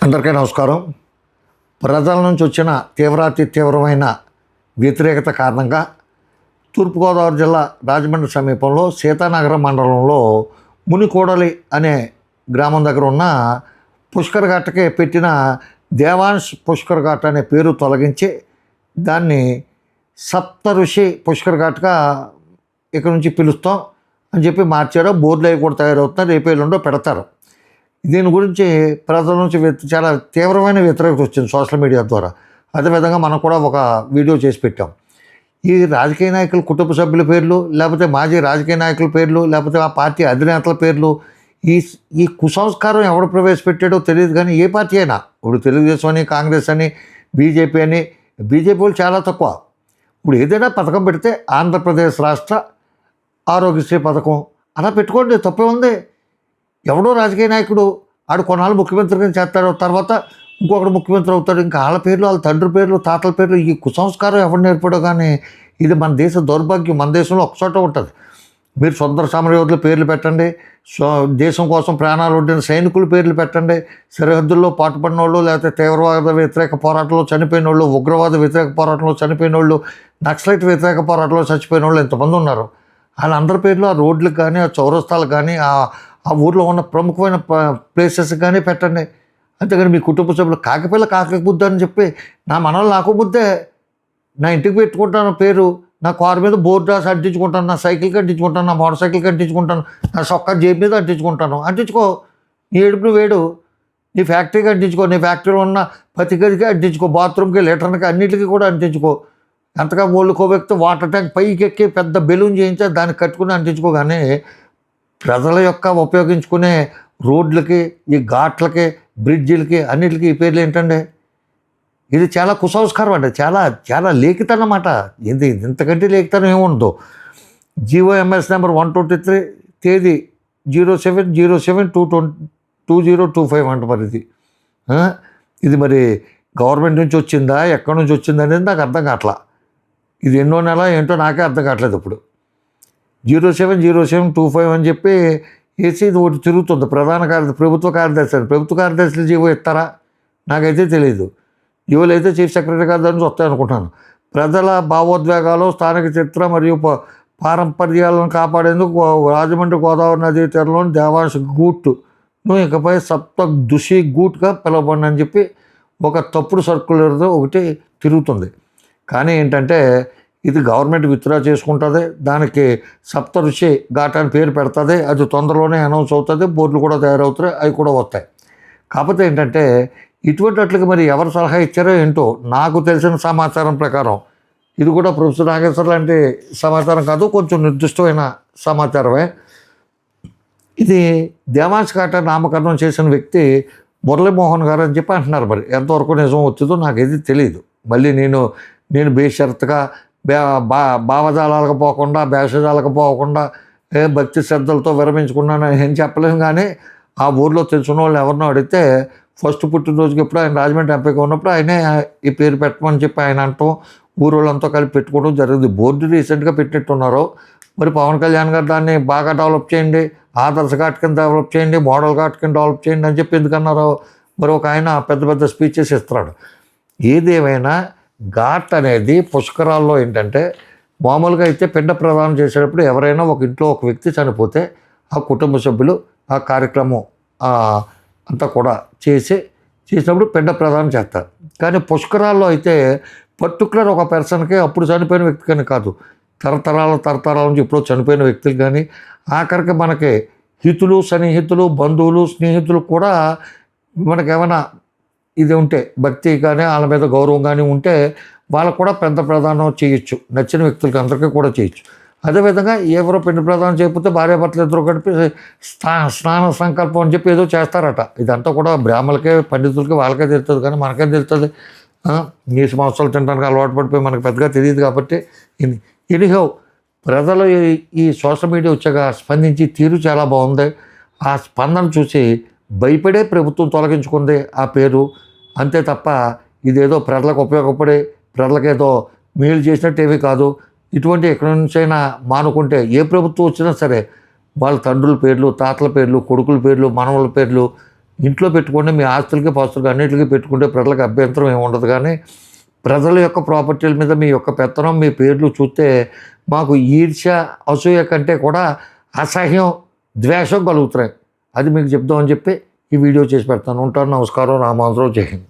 అందరికీ నమస్కారం. ప్రజల నుంచి వచ్చిన తీవ్రమైన వ్యతిరేకత కారణంగా తూర్పుగోదావరి జిల్లా రాజమండ్రి సమీపంలో సీతానగరం మండలంలో మునికోడలి అనే గ్రామం దగ్గర ఉన్న పుష్కర్ ఘాట్కి పెట్టిన దేవాంశ్ పుష్కర్ ఘాట్ అనే పేరు తొలగించి దాన్ని సప్త ఋషి పుష్కర్ ఘాట్గా ఇక్కడ నుంచి పిలుస్తాం అని చెప్పి మార్చారు. బోర్డులు అవి కూడా తయారవుతున్నారు, రేపేళ్ళుండో పెడతారు. దీని గురించి ప్రజల నుంచి చాలా తీవ్రమైన వ్యతిరేకత వచ్చింది సోషల్ మీడియా ద్వారా. అదేవిధంగా మనం కూడా ఒక వీడియో చేసి పెట్టాం. ఈ రాజకీయ నాయకుల కుటుంబ సభ్యుల పేర్లు, లేకపోతే మాజీ రాజకీయ నాయకుల పేర్లు, లేకపోతే ఆ పార్టీ అధినేతల పేర్లు, ఈ కుసంస్కారం ఎవడు ప్రవేశపెట్టాడో తెలియదు. కానీ ఏ పార్టీ అయినా, ఇప్పుడు తెలుగుదేశం అని, కాంగ్రెస్ అని, బీజేపీ అని, బీజేపీ వాళ్ళు చాలా తక్కువ. ఇప్పుడు ఏదైనా పథకం పెడితే ఆంధ్రప్రదేశ్ రాష్ట్ర ఆరోగ్యశ్రీ పథకం అలా పెట్టుకోండి, తప్పే ఉంది. ఎవడో రాజకీయ నాయకుడు ఆడు కొన్నాళ్ళు ముఖ్యమంత్రిగా చేస్తాడు, తర్వాత ఇంకొకటి ముఖ్యమంత్రి అవుతాడు. ఇంకా వాళ్ళ పేర్లు, వాళ్ళ తండ్రి పేర్లు, తాతల పేర్లు, ఈ కుసంస్కారం ఎవరు నేర్పడో. కానీ ఇది మన దేశ దౌర్భాగ్యం. మన దేశంలో ఒకచోట ఉంటుంది. మీరు స్వతంత్ర సమరయోధుల పేర్లు పెట్టండి, దేశం కోసం ప్రాణాలు ఒడ్డిన సైనికుల పేర్లు పెట్టండి, సరిహద్దుల్లో పాటుపడిన వాళ్ళు, లేకపోతే తీవ్రవాద వ్యతిరేక పోరాటంలో చనిపోయిన వాళ్ళు, ఉగ్రవాద వ్యతిరేక పోరాటంలో చనిపోయిన వాళ్ళు, నక్సలైట్ వ్యతిరేక పోరాటంలో చచ్చిపోయిన వాళ్ళు ఎంతమంది ఉన్నారు. వాళ్ళందరి పేర్లు ఆ రోడ్లకు కానీ, ఆ చౌరస్తాలకు కానీ, ఆ ఊర్లో ఉన్న ప్రముఖమైన ప్లేసెస్ కానీ పెట్టండి. అంతేగాని మీ కుటుంబ సభ్యులు కాకిపిల్ల కాకి బుద్ధ అని చెప్పి, నా మనల్ని నాకు బుద్ధే, నా ఇంటికి పెట్టుకుంటాను పేరు, నా కారు మీద బోర్డు రాసి అంటించుకుంటాను, నా సైకిల్కి అంటించుకుంటాను, నా మోటార్ సైకిల్కి అంటించుకుంటాను, నా సొక్కా జేబు మీద అంటించుకో. నీ ఏడుపు వేడు, నీ ఫ్యాక్టరీకి అంటించుకో, నీ ఫ్యాక్టరీలో ఉన్న ప్రతి గదికి అంటించుకో, బాత్రూమ్కి, లీటర్కి, అన్నిటికీ కూడా అంటించుకో. అంతగా ఒళ్ళు కోవెక్కితే వాటర్ ట్యాంక్ పైకి ఎక్కి పెద్ద బెలూన్ చేయించి దాన్ని కట్టుకుని అంటించుకోగానే ప్రజల యొక్క ఉపయోగించుకునే రోడ్లకి, ఈ ఘాట్లకి, బ్రిడ్జిలకి, అన్నిటికీ ఈ పేర్లు ఏంటండి? ఇది చాలా కుసంస్కారం అండి. చాలా లేఖితనమాట. ఇది ఇంతకంటే లేఖితనం ఏముండదు. GOMS నెంబర్ 123, తేదీ 07/07/2025 అంట. మరి ఇది మరి గవర్నమెంట్ నుంచి వచ్చిందా, ఎక్కడి నుంచి వచ్చిందా అనేది నాకు అర్థం కావట్లా. ఇది ఎన్నో నెల ఏంటో నాకే అర్థం కావట్లేదు. ఇప్పుడు 07/07/25 అని చెప్పి వేసి ఇది ఒకటి తిరుగుతుంది. ప్రభుత్వ కార్యదర్శి అని. ప్రభుత్వ కార్యదర్శులు జీవో ఇస్తారా? నాకైతే తెలియదు. జీవోలు అయితే చీఫ్ సెక్రటరీ గారి నుంచి వస్తాయి అనుకుంటున్నాను. ప్రజల భావోద్వేగాలు, స్థానిక చరిత్ర మరియు పారంపర్యాలను కాపాడేందుకు రాజమండ్రి గోదావరి నదీ తీరంలోని దేవాంశ్ గూట్ను ఇకపై సప్త ఋషి గూట్గా పిలవబడి అని చెప్పి ఒక తప్పుడు సర్కులర్తో ఒకటి తిరుగుతుంది. కానీ ఏంటంటే ఇది గవర్నమెంట్ విత్డ్రా చేసుకుంటుంది, దానికి సప్త ఋషి ఘాట్ అని పేరు పెడుతుంది. అది తొందరలోనే అనౌన్స్ అవుతుంది, బోర్డులు కూడా తయారవుతాయి, అవి కూడా వస్తాయి. కాకపోతే ఏంటంటే ఇటువంటి వాటికి మరి ఎవరు సలహా ఇచ్చారో ఏంటో. నాకు తెలిసిన సమాచారం ప్రకారం ఇది కూడా ప్రొఫెసర్ నాగేశ్వర్ లాంటి సమాచారం కాదు, కొంచెం నిర్దిష్టమైన సమాచారమే. ఇది దేవాంశ్ ఘాట్ నామకరణం చేసిన వ్యక్తి మురళీమోహన్ గారు అని చెప్పి అంటున్నారు. మరి ఎంతవరకు నిజం వచ్చిందో నాకైతే తెలియదు. మళ్ళీ నేను బేషరతుగా భావజాలకు పోకుండా, భేషజాలకు పోకుండా, భక్తి శ్రద్ధలతో విరమించుకున్నాను ఏం చెప్పలేము. కానీ ఆ ఊర్లో తెలిసిన వాళ్ళు ఎవరినో అడిగితే ఫస్ట్ పుట్టినరోజుకి ఎప్పుడు ఆయన రాజమండ్రి ఎంపీగా ఉన్నప్పుడు ఆయనే ఈ పేరు పెట్టమని చెప్పి ఆయన అంటాం, ఊరోళ్ళంతా కలిపి పెట్టుకోవడం జరిగింది. బోర్డు రీసెంట్గా పెట్టినట్టున్నారు. మరి పవన్ కళ్యాణ్ గారు దాన్ని బాగా డెవలప్ చేయండి, ఆదర్శ ఘాట్ కింద డెవలప్ చేయండి, మోడల్ ఘాట్ కింద డెవలప్ చేయండి అని చెప్పి ఎందుకన్నారో మరి ఒక ఆయన పెద్ద స్పీచెస్ ఇస్తున్నాడు. ఏదేమైనా ఘాట్ అనేది పుష్కరాల్లో ఏంటంటే మామూలుగా అయితే పిండ ప్రదానం చేసేటప్పుడు ఎవరైనా ఒక ఇంట్లో ఒక వ్యక్తి చనిపోతే ఆ కుటుంబ సభ్యులు ఆ కార్యక్రమం అంతా కూడా చేసినప్పుడు పిండ ప్రదానం చేస్తారు. కానీ పుష్కరాల్లో అయితే పర్టికులర్ ఒక పర్సన్కే, అప్పుడు చనిపోయిన వ్యక్తి కానీ కాదు, తరతరాల నుంచి ఇప్పుడు చనిపోయిన వ్యక్తులు కానీ, ఆఖరికి మనకి హితులు, సన్నిహితులు, బంధువులు, స్నేహితులు కూడా మనకేమైనా ఇది ఉంటే, భక్తి కానీ వాళ్ళ మీద గౌరవం కానీ ఉంటే వాళ్ళకు కూడా పెద్ద ప్రదానం చేయొచ్చు. నచ్చిన వ్యక్తులకి అందరికీ కూడా చేయొచ్చు. అదేవిధంగా ఎవరో పిండ ప్రదానం చేయకపోతే భార్యాభర్తలు ఇద్దరు కలిపి స్నాన సంకల్పం అని చెప్పి ఏదో చేస్తారట. ఇదంతా కూడా బ్రాహ్మణులకే, పండితులకి, వాళ్ళకే తెలుస్తుంది. కానీ మనకేం తెలుస్తుంది? నీసు మాంసాలు తినడానికి అలవాటు పడిపోయి మనకు పెద్దగా తెలియదు. కాబట్టి ఎనీహౌ ప్రజలు ఈ సోషల్ మీడియా వచ్చాక స్పందించి తీరు చాలా బాగుంది. ఆ స్పందన చూసి భయపడే ప్రభుత్వం తొలగించుకుంది ఆ పేరు, అంతే తప్ప ఇదేదో ప్రజలకు ఉపయోగపడే, ప్రజలకేదో మేలు చేసినట్టు ఏమీ కాదు. ఇటువంటి ఎక్కడి నుంచైనా మానుకుంటే ఏ ప్రభుత్వం వచ్చినా సరే వాళ్ళ తండ్రుల పేర్లు, తాతల పేర్లు, కొడుకుల పేర్లు, మనవల పేర్లు ఇంట్లో పెట్టుకోండి, మీ ఆస్తులకి పాస్తులకి అన్నిటికీ పెట్టుకుంటే ప్రజలకు అభ్యంతరం ఏమి ఉండదు. కానీ ప్రజల యొక్క ప్రాపర్టీల మీద మీ యొక్క పెత్తనం, మీ పేర్లు చూస్తే మాకు ఈర్ష్య, అసూయ కంటే కూడా అసహ్యం, ద్వేషం కలుగుతున్నాయి. అది మీకు చెప్దామని చెప్పి ఈ వీడియో చేసి పెడతాను. ఉంటాను. నమస్కారం. రామాంధ్రరావు. జై హింద్.